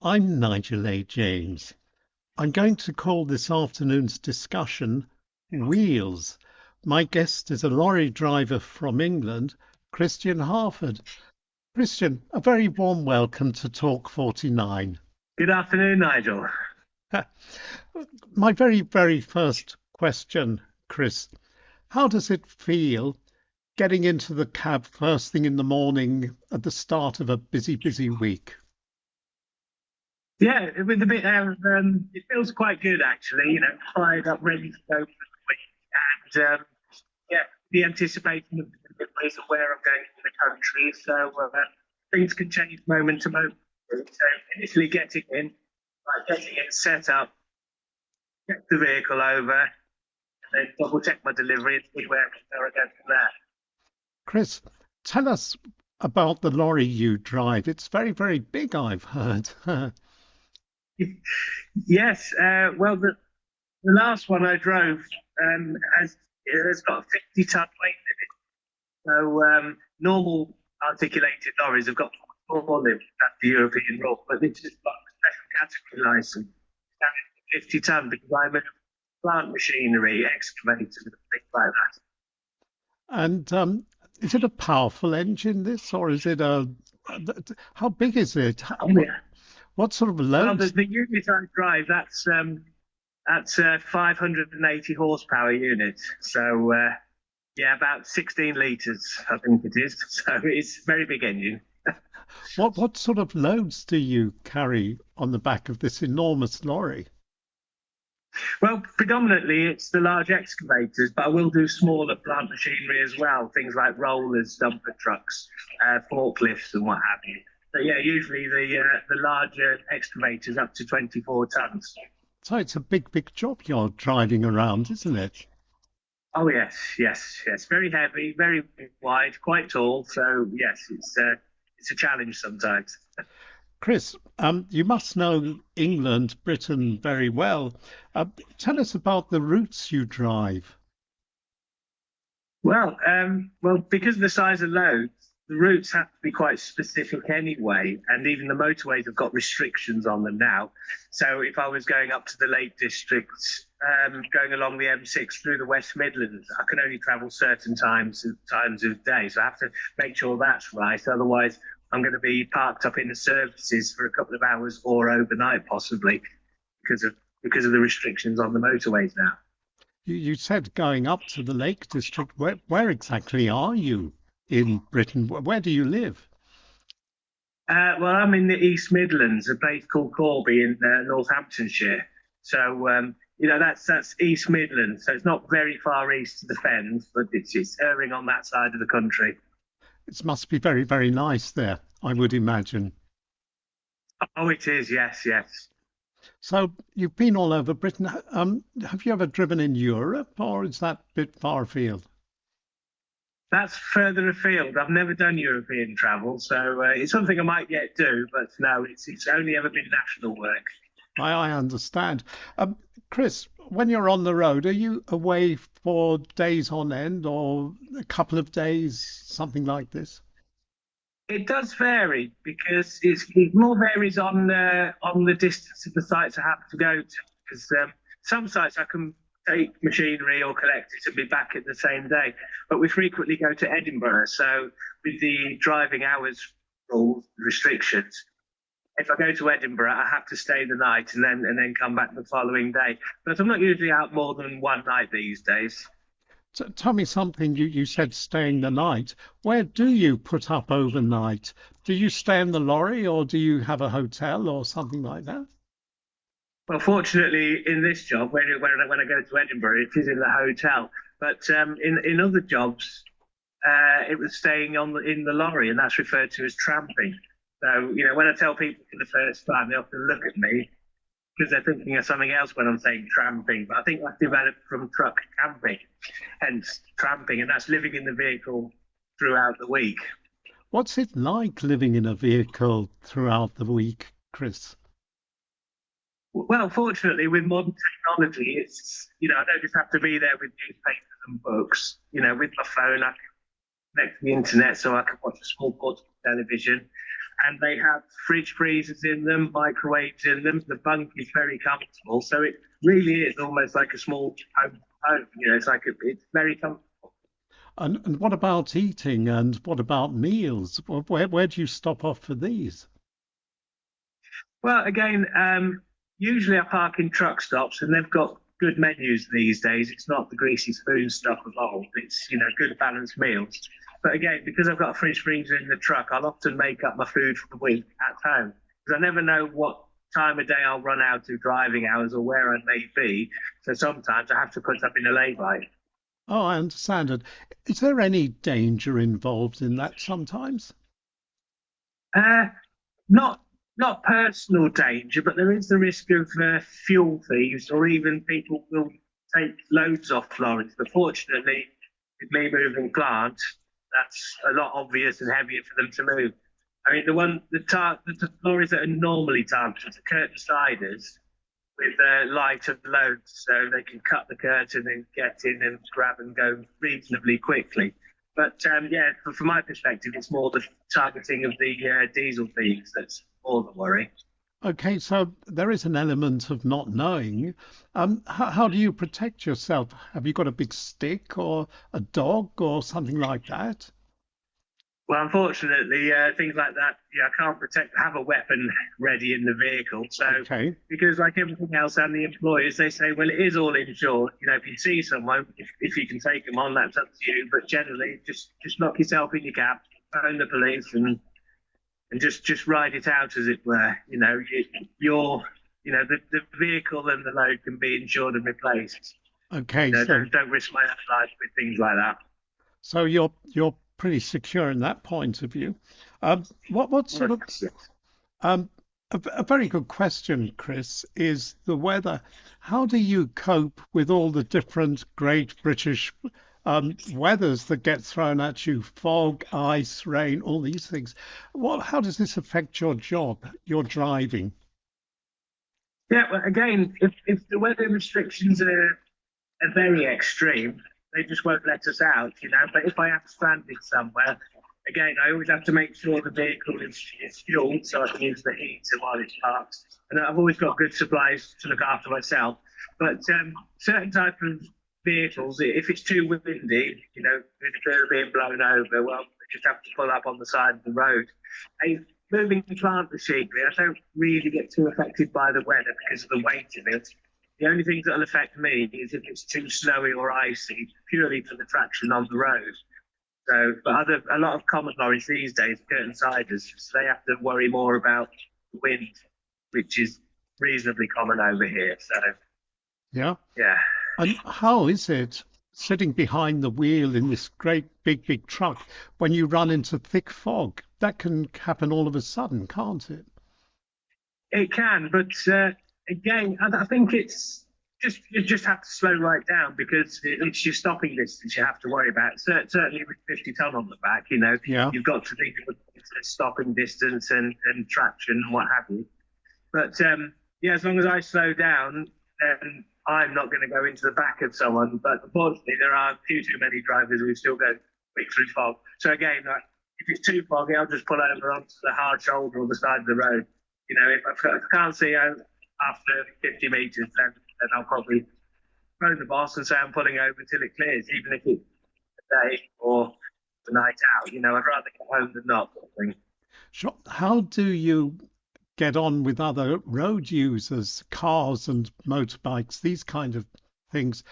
I'm Nigel A. James. I'm going to call this afternoon's discussion Wheels. My guest is a lorry driver from England, Christian Harford. Christian, a very warm welcome to Talk 49. Good afternoon, Nigel. My very first question, Chris, how does it feel getting into the cab first thing in the morning at the start of a busy week? Yeah, with a bit of, it feels quite good actually, fired up, ready to go for the week. And yeah, the anticipation of the deliveries of where I'm going in the country. So things can change moment to moment. So initially getting in, getting it set up, check the vehicle over, and then double check my delivery and see where I go from there. Chris, tell us about the lorry you drive. It's very big, I've heard. Yes, well, the last one I drove has got a 50-ton weight limit. So normal articulated lorries have got more limit. That's the European rule, but this is got a special category license. 50 ton because I'm in plant machinery, excavators, and things like that. And is it a powerful engine, this, or is it how big is it? Oh yeah. What sort of Well, loads? the unit I drive, that's a 580 horsepower unit. So yeah, about 16 litres, I think it is. So it's a very big engine. What sort of loads do you carry on the back of this enormous lorry? Well, predominantly it's the large excavators, but I will do smaller plant machinery as well, things like rollers, dumper trucks, forklifts, and what have you. But yeah, usually the larger excavators up to 24 tons. So it's a big job you're driving around, isn't it? Oh yes, yes. Very heavy, very wide, quite tall. So yes, it's a challenge sometimes. Chris, you must know England, Britain very well. Uh, Tell us about the routes you drive. Well, because of the size of loads, the routes have to be quite specific anyway, and even the motorways have got restrictions on them now. So if I was going up to the Lake District, going along the M6 through the West Midlands, I can only travel certain times of day. So I have to make sure that's right. Otherwise, I'm going to be parked up in the services for a couple of hours or overnight, possibly, because of the restrictions on the motorways now. You said going up to the Lake District. Where exactly are you in Britain? Where do you live? Well, I'm in the East Midlands, a place called Corby in Northamptonshire. So, that's East Midlands. So it's not very far east of the Fens, but it's erring on that side of the country. It must be very nice there, I would imagine. Oh, it is. Yes, yes. So you've been all over Britain. Have you ever driven in Europe, or is that a bit far afield? That's further afield. I've never done European travel, so it's something I might yet do. But no, it's only ever been national work. I understand. Chris, when you're on the road, are you away for days on end or a couple of days, something like this? It does vary because it more varies on the distance of the sites I have to go to. Because some sites I can take machinery or collect it and be back in the same day, but we frequently go to Edinburgh. So with the driving hours rules restrictions, if I go to Edinburgh, I have to stay the night and then come back the following day. But I'm not usually out more than one night these days. Tell me something. You said staying the night. Where do you put up overnight? Do you stay in the lorry or do you have a hotel or something like that? Well, fortunately, in this job, when I go to Edinburgh, it is in the hotel. But in other jobs, it was staying in the lorry, and that's referred to as tramping. So, when I tell people for the first time, they often look at me because they're thinking of something else when I'm saying tramping. But I think that's developed from truck camping, hence tramping, and that's living in the vehicle throughout the week. What's it like living in a vehicle throughout the week, Chris? Well, fortunately, with modern technology, I don't just have to be there with newspapers and books. With my phone, I can connect to the internet so I can watch a small portable television. and they have fridge freezers in them, microwaves in them. The bunk is very comfortable, so it really is almost like a small home. It's very comfortable. And what about eating and what about meals? Where do you stop off for these? Well, again, usually I park in truck stops, and they've got good menus these days. It's not the greasy spoon stuff of old. It's good balanced meals. But again, because I've got a fridge freezer in the truck, I'll often make up my food for the week at home because I never know what time of day I'll run out of driving hours or where I may be. So sometimes I have to put up in a lay-by. Oh, I understand it. Is there any danger involved in that sometimes? Uh, not not personal danger, but there is the risk of fuel thieves or even people will take loads off lorries. But fortunately, with me moving plant, that's a lot obvious and heavier for them to move. I mean, the lorries that are normally targeted are curtain siders with lighter loads, so they can cut the curtain and get in and grab and go reasonably quickly. But yeah, from my perspective, it's more the targeting of the diesel thieves that's more the worry. Okay, so there is an element of not knowing. How do you protect yourself? Have you got a big stick or a dog or something like that? Well, unfortunately, things like that, yeah, I can't have a weapon ready in the vehicle. So, Okay. because like everything else and the employers, they say, well, it is all insured. If you see someone, if you can take them on, that's up to you. But generally, just lock yourself in your cab, phone the police, and just ride it out, as it were. The vehicle and the load can be insured and replaced. Okay, so Don't risk my own life with things like that. so you're pretty secure in that point of view. What sort of um, a very good question, Chris, is the weather. How do you cope with all the different great British weathers that get thrown at you? Fog, ice, rain, all these things. How does this affect your job, your driving? Yeah, well, again, if the weather restrictions are very extreme, they just won't let us out. But if I am stranded somewhere, again, I always have to make sure the vehicle is fueled so I can use the heater while it's parked. And I've always got good supplies to look after myself. But certain type of vehicles, if it's too windy, if they're being blown over, well, they just have to pull up on the side of the road. And moving plant machinery, I don't really get too affected by the weather because of the weight of it. The only things that'll affect me is if it's too snowy or icy, purely for the traction on the road. So, but a lot of common lorries these days, curtain siders, so they have to worry more about the wind, which is reasonably common over here. So, Yeah. yeah. And how is it sitting behind the wheel in this great big truck when you run into thick fog? That can happen all of a sudden, can't it? It can, but again, I think it's you just have to slow right down because it's your stopping distance you have to worry about. Certainly with 50 ton on the back, Yeah. you've got to think of the stopping distance and traction and what have you. But yeah, as long as I slow down, then I'm not going to go into the back of someone. But unfortunately, there are too many drivers who still go quick through fog. So again, if it's too foggy, I'll just pull over onto the hard shoulder or the side of the road. If I can't see out after 50 metres, then I'll probably phone the boss and say I'm pulling over until it clears, even if it's a day or the night out. I'd rather get home than not. Sort of thing. Sure. How do you get on with other road users, cars and motorbikes, these kind of things?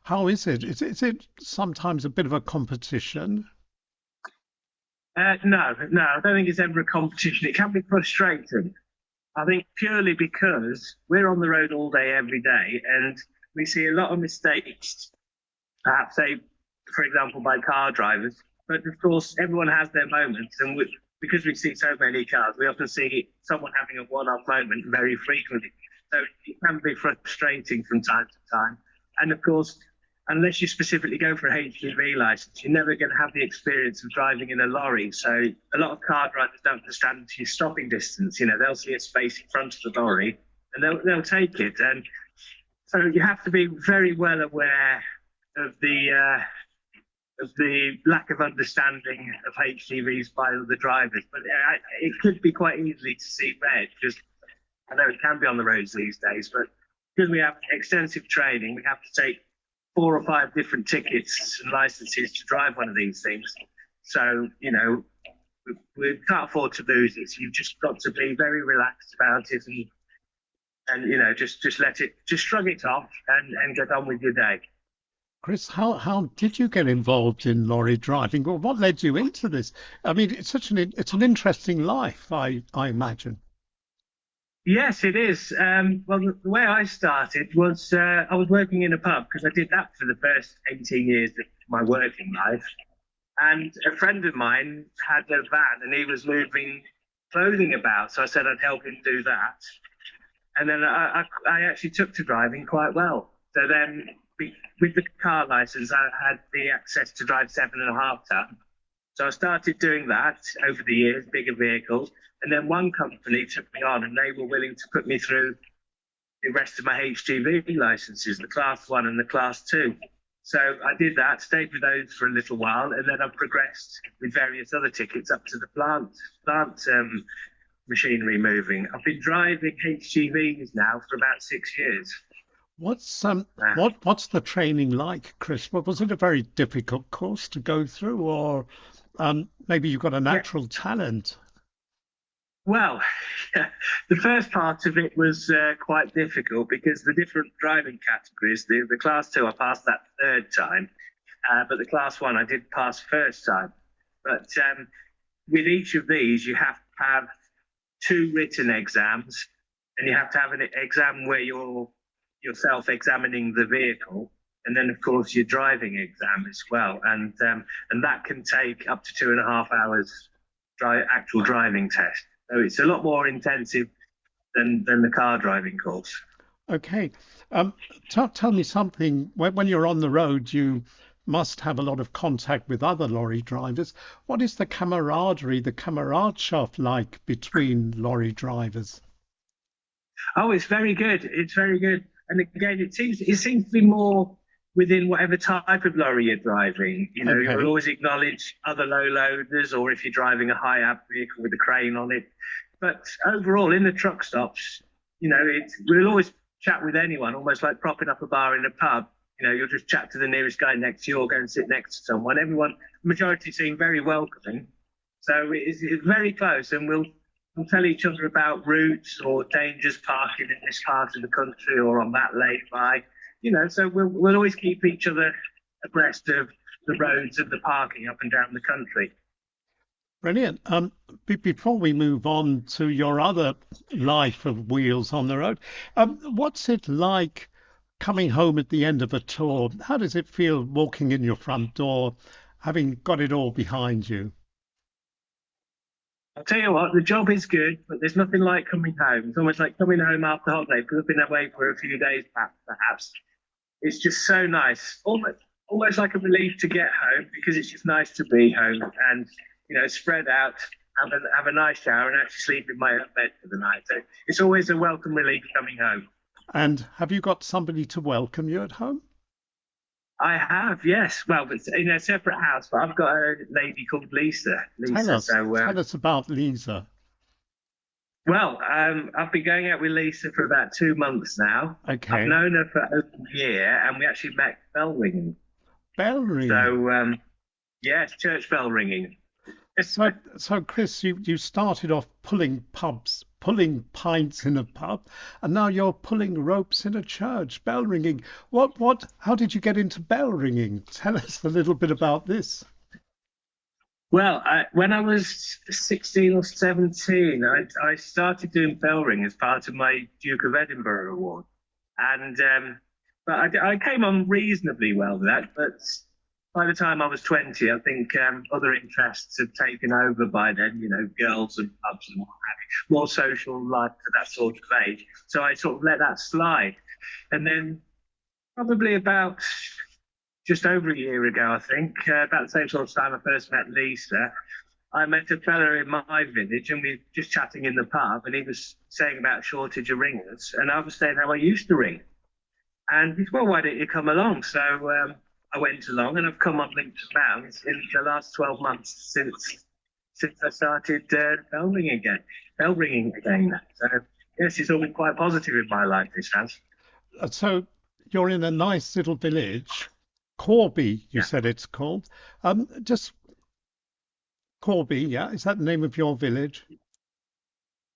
How is it? Is it sometimes a bit of a competition? No, I don't think it's ever a competition. It can be frustrating. I think purely because we're on the road all day, every day, and we see a lot of mistakes, perhaps, say, for example, by car drivers. But of course, everyone has their moments, and because we see so many cars, we often see someone having a one-off moment very frequently. So it can be frustrating from time to time. And of course, unless you specifically go for a HGV license, you're never going to have the experience of driving in a lorry. So a lot of car drivers don't understand your stopping distance. They'll see a space in front of the lorry and they'll take it. And so you have to be very well aware of of the lack of understanding of HGVs by other drivers. But it could be quite easily to see red, because I know it can be on the roads these days, but because we have extensive training, we have to take 4 or 5 different tickets and licenses to drive one of these things. So, we can't afford to lose it. So you've just got to be very relaxed about it and just let it, just shrug it off and get on with your day. Chris, how did you get involved in lorry driving? Well, what led you into this? I mean, it's an interesting life, I imagine. Yes, it is. Well, the way I started was I was working in a pub, because I did that for the first 18 years of my working life. And a friend of mine had a van and he was moving clothing about. So I said I'd help him do that. And then I actually took to driving quite well. So then with the car license, I had the access to drive 7.5 ton. So I started doing that over the years, bigger vehicles. And then one company took me on and they were willing to put me through the rest of my HGV licenses, the Class 1 and the Class 2. So I did that, stayed with those for a little while, and then I progressed with various other tickets up to the plant machinery moving. I've been driving HGVs now for about 6 years. What's the training like, Chris? Was it a very difficult course to go through, or maybe you've got a natural talent? Well, the first part of it was quite difficult, because the different driving categories, the Class 2, I passed that 3rd time, but the Class 1 I did pass first time. But with each of these, you have to have 2 written exams, and you have to have an exam where you're self-examining the vehicle, and then of course your driving exam as well, and that can take up to 2.5 hours actual driving test. So it's a lot more intensive than the car driving course. Okay. Tell me something. When you're on the road, you must have a lot of contact with other lorry drivers. What is the camaraderie, the comradeship like between lorry drivers? Oh, it's very good. It's very good. And again, it seems to be more within whatever type of lorry you're driving. Okay. You'll always acknowledge other low loaders, or if you're driving a high ab vehicle with a crane on it. But overall, in the truck stops, we'll always chat with anyone, almost like propping up a bar in a pub. You'll just chat to the nearest guy next to you, or go and sit next to someone. Everyone, majority seem very welcoming. So it's very close, and we'll tell each other about routes or dangers parking in this part of the country or on that lay-by. So we'll always keep each other abreast of the roads of the parking up and down the country. Brilliant. Before we move on to your other life of wheels on the road, what's it like coming home at the end of a tour? How does it feel walking in your front door, having got it all behind you? I'll tell you what, the job is good, but there's nothing like coming home. It's almost like coming home after holiday, because I've been away for a few days perhaps. It's just so nice, almost like a relief to get home, because it's just nice to be home and spread out, have a nice shower, and actually sleep in my own bed for the night. So it's always a welcome relief coming home. And have you got somebody to welcome you at home? I have, yes. Well, it's in a separate house, but I've got a lady called Lisa. Tell us about Lisa. Well, I've been going out with Lisa for about 2 months now. Okay. I've known her for over a year, and we actually met bell ringing. Bell ringing? So, yes, church bell ringing. So Chris, you started off pulling pints in a pub, and now you're pulling ropes in a church, bell ringing. How did you get into bell ringing? Tell us a little bit about this. Well, when I was 16 or 17, I started doing bell ring as part of my Duke of Edinburgh award. And but I came on reasonably well with that. But by the time I was 20, I think other interests had taken over by then, girls and pubs and what have you, more social life at that sort of age. So I sort of let that slide. And then probably about just over a year ago, I think, about the same sort of time I first met Lisa, I met a fella in my village, and we were just chatting in the pub, and he was saying about a shortage of ringers, and I was saying how I used to ring. And he said, well, why don't you come along? So I went along, and I've come on leaps and bounds in the last 12 months since I started bell ringing again. So yes, it's all been quite positive in my life. This has. So you're in a nice little village, Corby, you Yeah. said it's called. Just Corby, yeah? Is that the name of your village?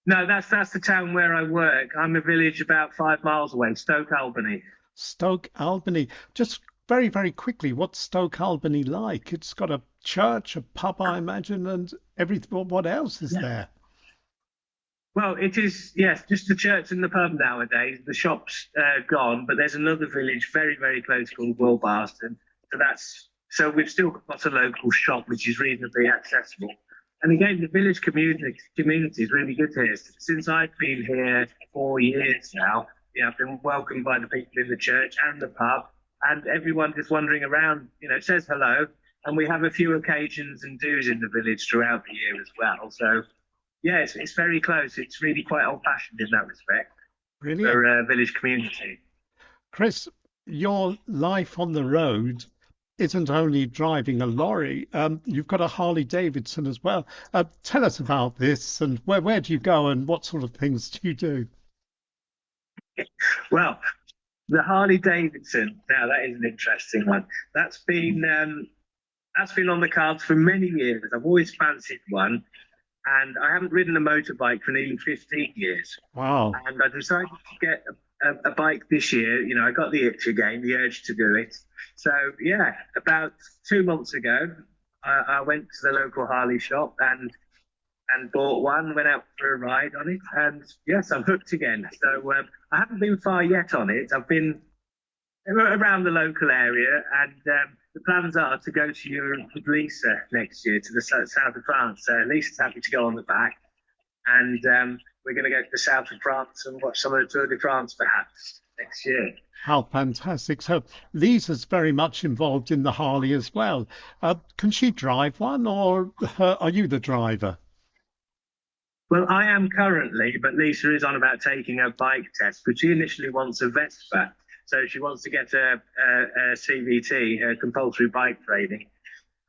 No, that's the town where I work. I'm a village about 5 miles away, Stoke Albany. Stoke Albany. Just very, very quickly, what's Stoke Albany like? It's got a church, a pub, I imagine, and everything. What else is Yeah. there? Well, it is, yes, just the church and the pub nowadays. The shop's gone, but there's another village very, very close called Wilbarston. So we've still got a local shop which is reasonably accessible. And again, the village community is really good here. Since I've been here 4 years now, I've been welcomed by the people in the church and the pub, and everyone just wandering around, says hello. And we have a few occasions and do's in the village throughout the year as well. So yeah, it's very close. It's really quite old-fashioned in that respect Brilliant. for a village community. Chris, your life on the road isn't only driving a lorry. You've got a Harley Davidson as well. Tell us about this and where do you go and what sort of things do you do? Well, the Harley Davidson. Now that is an interesting one. That's been on the cards for many years. I've always fancied one, and I haven't ridden a motorbike for nearly 15 years. Wow. And I decided to get a bike this year. I got the itch again, the urge to do it. So yeah, about 2 months ago, I went to the local Harley shop and bought one. Went out for a ride on it, and yes, I'm hooked again. So I haven't been far yet on it. I've been around the local area, and the plans are to go to Europe with Lisa next year to the south of France. Lisa's happy to go on the back, and we're going to go to the south of France and watch some of the Tour de France perhaps next year. How fantastic. So Lisa's very much involved in the Harley as well. Can she drive one or are you the driver? Well, I am currently, but Lisa is on about taking a bike test, but she initially wants a Vespa. So she wants to get a CVT, a compulsory bike training,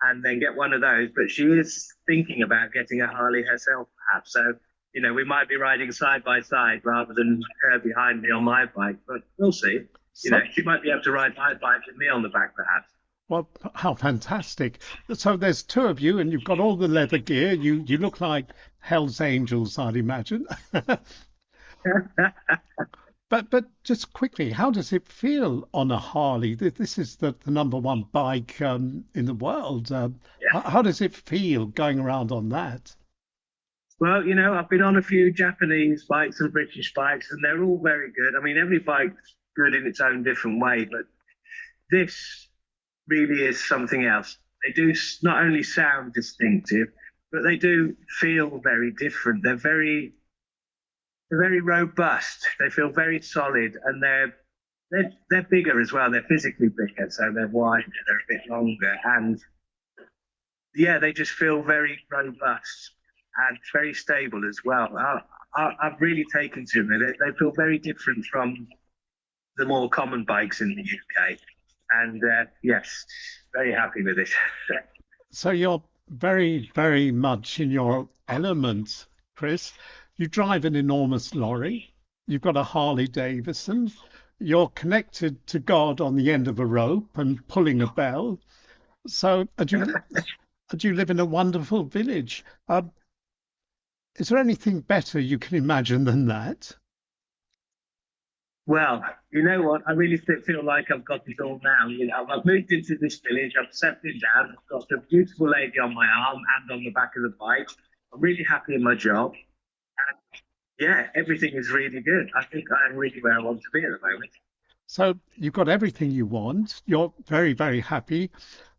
and then get one of those. But she is thinking about getting a Harley herself, perhaps. So, we might be riding side by side rather than her behind me on my bike. But we'll see. She might be able to ride my bike with me on the back, perhaps. Well, how fantastic. So there's two of you and you've got all the leather gear. You look like Hell's Angels, I'd imagine. But just quickly, how does it feel on a Harley? This is the number one bike in the world. Yeah. How does it feel going around on that? Well, I've been on a few Japanese bikes and British bikes, and they're all very good. I mean, every bike's good in its own different way, but this really is something else. They do not only sound distinctive, but they do feel very different. They're very robust. They feel very solid, and they're bigger as well. They're physically bigger, so they're wider, they're a bit longer, and yeah, they just feel very robust and very stable as well. I've really taken to them. They feel very different from the more common bikes in the UK, and yes, very happy with it. So you're very, very much in your element, Chris. You drive an enormous lorry. You've got a Harley Davidson. You're connected to God on the end of a rope and pulling a bell. So do you live in a wonderful village? Is there anything better you can imagine than that? Well, you know what? I really feel like I've got it all now. I've moved into this village. I've settled down. I've got a beautiful lady on my arm and on the back of the bike. I'm really happy in my job. And yeah, everything is really good. I think I'm really where I want to be at the moment. So you've got everything you want. You're very, very happy.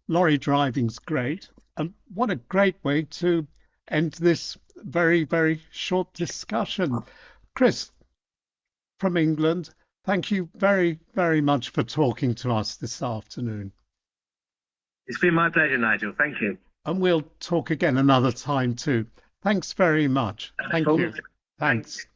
Lorry driving's great. And what a great way to end this very, very short discussion. Chris, from England, thank you very, very much for talking to us this afternoon. It's been my pleasure, Nigel. Thank you. And we'll talk again another time too. Thanks very much. Thank you. Thanks.